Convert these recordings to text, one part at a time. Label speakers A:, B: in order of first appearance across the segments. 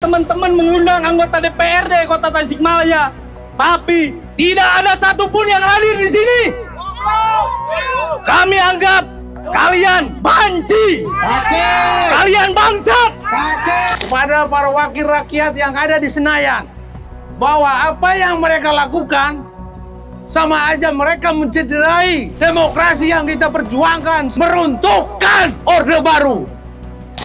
A: teman-teman mengundang anggota DPRD Kota Tasikmalaya, tapi tidak ada satupun yang hadir di sini. Kami anggap kalian banci, kalian bangsat.
B: Kepada para wakil rakyat yang ada di Senayan, bahwa apa yang mereka lakukan sama aja mereka mencederai demokrasi yang kita perjuangkan, meruntuhkan Orde Baru.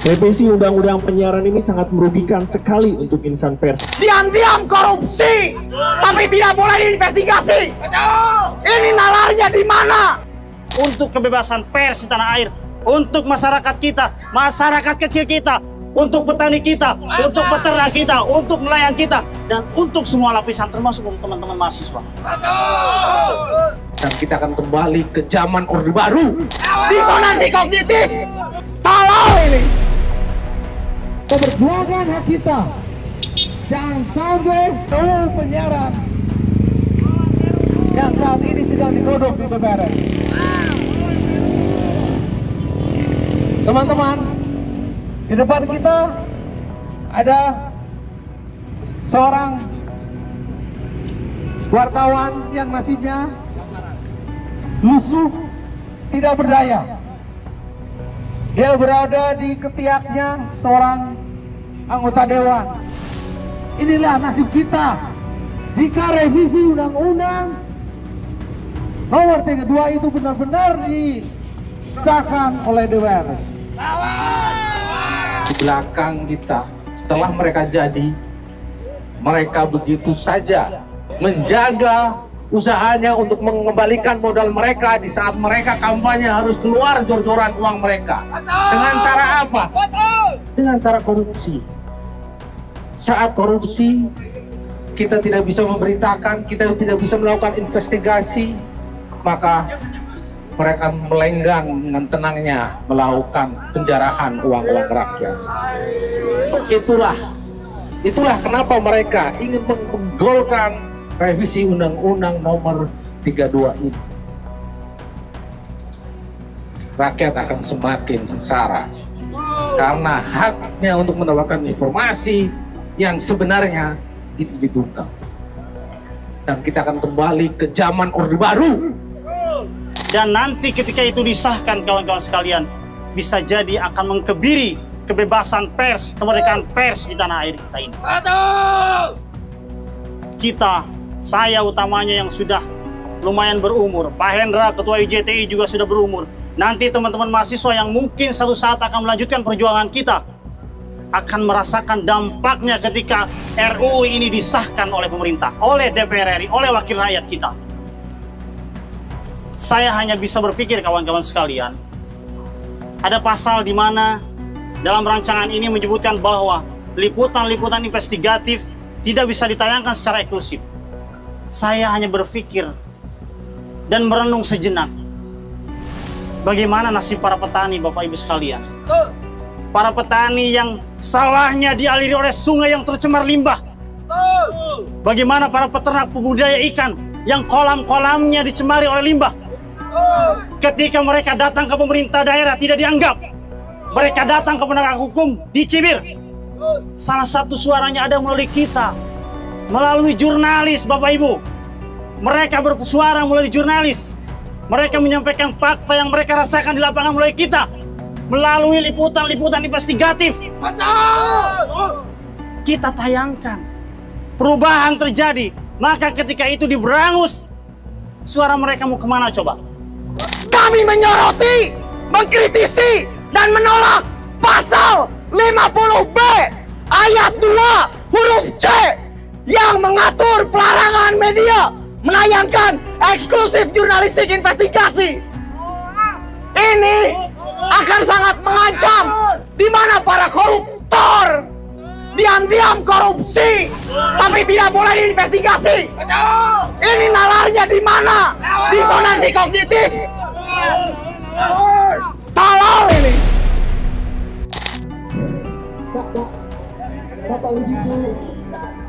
C: Revisi Undang-Undang Penyiaran ini sangat merugikan sekali untuk insan pers.
A: Diam-diam korupsi, tapi tidak boleh diinvestigasi. Ini nalarnya di mana? Untuk kebebasan pers di tanah air, untuk masyarakat kita, masyarakat kecil kita, untuk petani kita, untuk peternak kita, untuk nelayan kita, dan untuk semua lapisan termasuk untuk teman-teman mahasiswa.
B: Dan kita akan kembali ke zaman Orde Baru.
A: Disonansi kognitif, tolol ini.
B: Perjuangan hak kita, jangan sampai penyiaran yang saat ini sedang digodok di DPR. Teman-teman, di depan kita ada seorang wartawan yang nasibnya lusuh, tidak berdaya. Dia berada di ketiaknya seorang anggota dewan. Inilah nasib kita jika revisi Undang-Undang Nomor 32 itu benar-benar disahkan oleh DPR. Di belakang kita, setelah mereka jadi, mereka begitu saja menjaga usahanya untuk mengembalikan modal mereka di saat mereka kampanye harus keluar jor-joran uang mereka. Dengan cara apa? Dengan cara korupsi. Saat korupsi, kita tidak bisa memberitakan, kita tidak bisa melakukan investigasi, maka mereka melenggang dengan tenangnya melakukan penjarahan uang-uang rakyat. Itulah kenapa mereka ingin menggolkan revisi Undang-Undang Nomor 32 ini. Rakyat akan semakin sengsara karena haknya untuk mendapatkan informasi yang sebenarnya itu dibuka. Dan kita akan kembali ke zaman Orde Baru.
A: Dan nanti ketika itu disahkan, kawan-kawan sekalian, bisa jadi akan mengkebiri kebebasan pers, kemerdekaan pers di tanah air kita ini. Kita, saya utamanya yang sudah lumayan berumur, Pak Hendra, Ketua IJTI juga sudah berumur. Nanti teman-teman mahasiswa yang mungkin suatu saat akan melanjutkan perjuangan kita, akan merasakan dampaknya ketika RUU ini disahkan oleh pemerintah, oleh DPR RI, oleh wakil rakyat kita. Saya hanya bisa berpikir, kawan-kawan sekalian, ada pasal di mana dalam rancangan ini menyebutkan bahwa liputan-liputan investigatif tidak bisa ditayangkan secara eksklusif. Saya hanya berpikir dan merenung sejenak, bagaimana nasib para petani, Bapak Ibu sekalian. Para petani yang sawahnya dialiri oleh sungai yang tercemar limbah. Bagaimana para peternak pembudidaya ikan yang kolam-kolamnya dicemari oleh limbah. Ketika mereka datang ke pemerintah daerah tidak dianggap. Mereka datang ke penegak hukum dicibir. Salah satu suaranya ada melalui kita, melalui jurnalis, Bapak Ibu. Mereka bersuara melalui jurnalis. Mereka menyampaikan fakta yang mereka rasakan di lapangan melalui kita, melalui liputan-liputan investigatif. Kita tayangkan, perubahan terjadi. Maka ketika itu diberangus, suara mereka mau kemana coba? Kami menyoroti, mengkritisi, dan menolak pasal 50B ayat 2 huruf C yang mengatur pelarangan media menayangkan eksklusif jurnalistik investigasi. Ini akan sangat mengancam di mana para koruptor diam-diam korupsi tapi tidak boleh diinvestigasi. Ini nalarnya di mana? Disonansi kognitif. Tolol ini.
C: Bapak Ibu,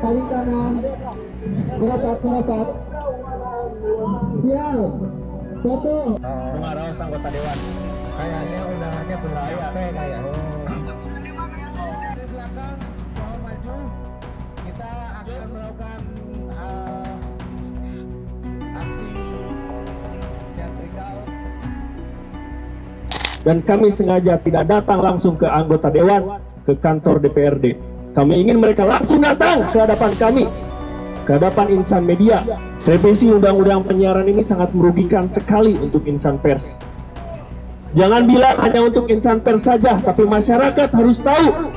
C: paling kanan, merapat. Sial, foto.
D: Pengaruh anggota dewan. Kayaknya undangannya belum sampai kayak.
B: Di belakang mau maju.
C: dan kami sengaja tidak datang langsung ke anggota dewan, ke kantor DPRD. Kami ingin mereka langsung datang ke hadapan kami, ke hadapan insan media. Revisi undang-undang penyiaran ini sangat merugikan sekali untuk insan pers. Jangan bilang hanya untuk insan pers saja, tapi masyarakat harus tahu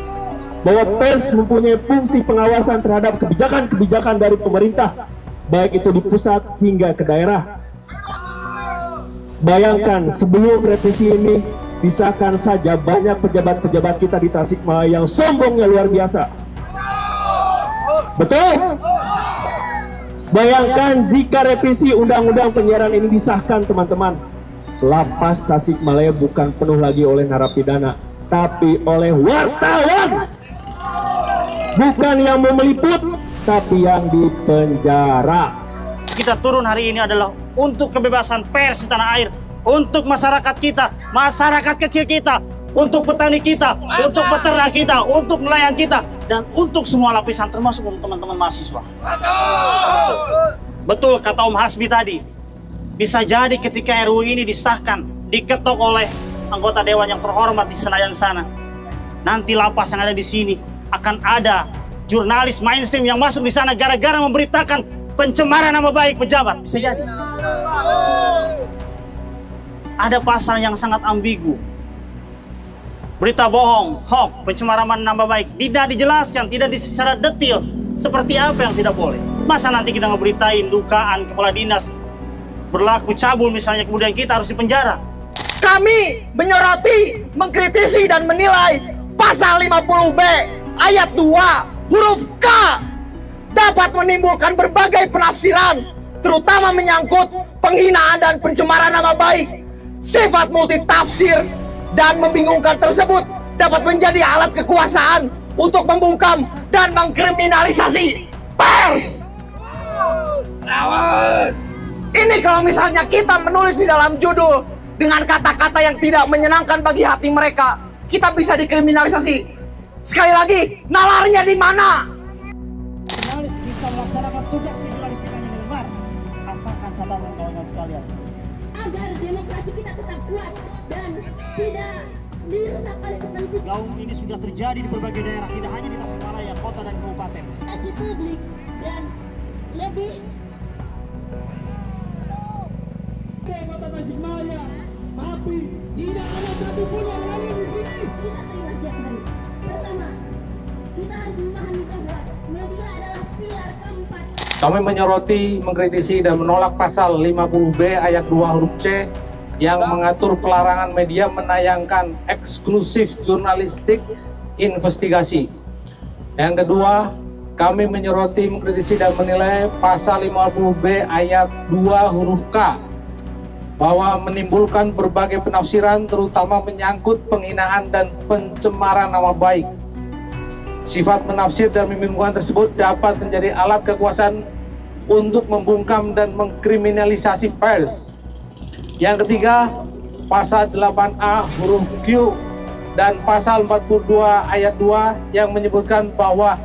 C: bahwa pers mempunyai fungsi pengawasan terhadap kebijakan-kebijakan dari pemerintah, baik itu di pusat hingga ke daerah. Bayangkan sebelum revisi ini disahkan saja, banyak pejabat-pejabat kita di Tasikmalaya yang sombongnya luar biasa. Betul? Bayangkan jika revisi undang-undang penyiaran ini disahkan, teman-teman, lapas Tasikmalaya bukan penuh lagi oleh narapidana, tapi oleh wartawan. Bukan yang mau meliput, tapi yang di penjara.
A: Kita turun hari ini adalah untuk kebebasan pers di tanah air, untuk masyarakat kita, masyarakat kecil kita, untuk petani kita, untuk peternak kita, untuk nelayan kita, dan untuk semua lapisan termasuk untuk teman-teman mahasiswa. Betul kata Om Hasbi tadi, bisa jadi ketika RUU ini disahkan, diketok oleh anggota dewan yang terhormat di Senayan sana, nanti lapas yang ada di sini akan ada jurnalis mainstream yang masuk di sana gara-gara memberitakan pencemaran nama baik pejabat. Bisa jadi. Ada pasal yang sangat ambigu. Berita bohong, hoax, pencemaran nama baik tidak dijelaskan, tidak secara detail seperti apa yang tidak boleh. Masa nanti kita ngeberitain dugaan kepala dinas berlaku cabul misalnya, kemudian kita harus dipenjara.
E: Kami menyoroti, mengkritisi dan menilai pasal 50B ayat 2 huruf K dapat menimbulkan berbagai penafsiran, terutama menyangkut penghinaan dan pencemaran nama baik. Sifat multitafsir dan membingungkan tersebut dapat menjadi alat kekuasaan untuk membungkam dan mengkriminalisasi pers. Ini kalau misalnya kita menulis di dalam judul dengan kata-kata yang tidak menyenangkan bagi hati mereka, kita bisa dikriminalisasi. Sekali lagi, nalarnya di mana?
A: Jurnalis bisa melaksanakan tugas jurnalistikanya dengan benar, asalkan catatan kawan-kawan sekalian,
F: agar demokrasi kita tetap kuat dan tidak dirusak oleh kepentingan.
A: gaung ini sudah terjadi di berbagai daerah, tidak hanya di Tasikmalaya, kota dan kabupaten.
F: Publik dan lebih
C: Kota Tasikmalaya, tapi tidak ada satupun yang lain di sini.
F: kita terima setiap hari. Pertama, kita harus memahami bahwa media adalah pilar keempat.
B: Kami menyoroti, mengkritisi, dan menolak pasal 50B ayat 2 huruf C yang mengatur pelarangan media menayangkan eksklusif jurnalistik investigasi. Yang kedua, kami menyoroti, mengkritisi, dan menilai pasal 50B ayat 2 huruf K bahwa menimbulkan berbagai penafsiran, terutama menyangkut penghinaan dan pencemaran nama baik. Sifat menafsir dan membingungkan tersebut dapat menjadi alat kekuasaan untuk membungkam dan mengkriminalisasi pers. Yang ketiga, pasal 8A huruf Q dan pasal 42 ayat 2 yang menyebutkan bahwa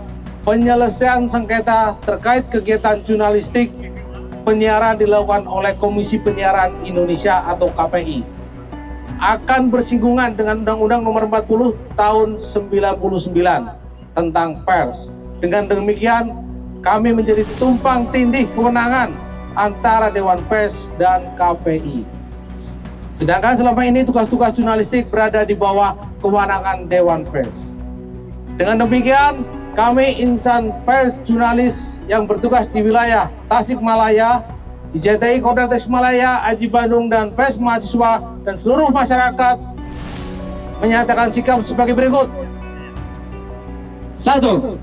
B: penyelesaian sengketa terkait kegiatan jurnalistik penyiaran dilakukan oleh Komisi Penyiaran Indonesia atau KPI akan bersinggungan dengan Undang-Undang Nomor 40 Tahun 99 tentang pers. Dengan demikian, kami menjadi tumpang tindih kewenangan antara Dewan Pers dan KPI. Sedangkan selama ini tugas-tugas jurnalistik berada di bawah kewenangan Dewan Pers. Dengan demikian, kami insan pers jurnalis yang bertugas di wilayah Tasikmalaya, IJTI Kodam Tasikmalaya, Aji Bandung, dan pers mahasiswa dan seluruh masyarakat menyatakan sikap sebagai berikut.
G: 1.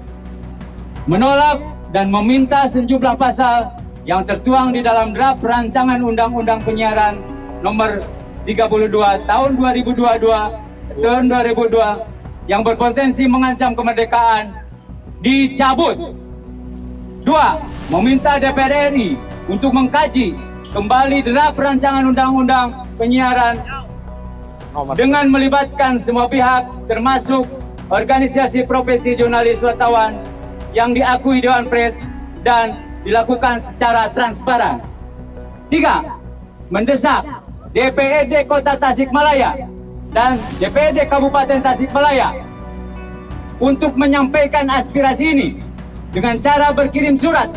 G: Menolak dan meminta sejumlah pasal yang tertuang di dalam draft rancangan Undang-Undang Penyiaran Nomor 32 Tahun 2002 yang berpotensi mengancam kemerdekaan dicabut. 2. Meminta DPR RI untuk mengkaji kembali draft rancangan Undang-Undang Penyiaran dengan melibatkan semua pihak termasuk organisasi profesi jurnalis wartawan yang diakui Dewan Pers dan dilakukan secara transparan. 3. Mendesak DPRD Kota Tasikmalaya dan DPRD Kabupaten Tasikmalaya untuk menyampaikan aspirasi ini dengan cara berkirim surat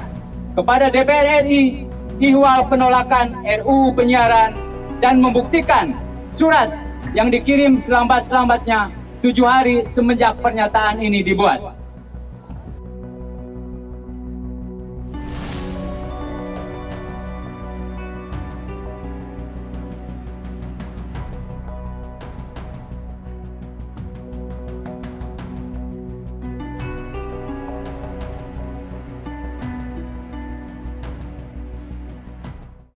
G: kepada DPR RI ihwal penolakan RUU penyiaran dan membuktikan surat yang dikirim selambat-lambatnya 7 hari semenjak pernyataan ini dibuat.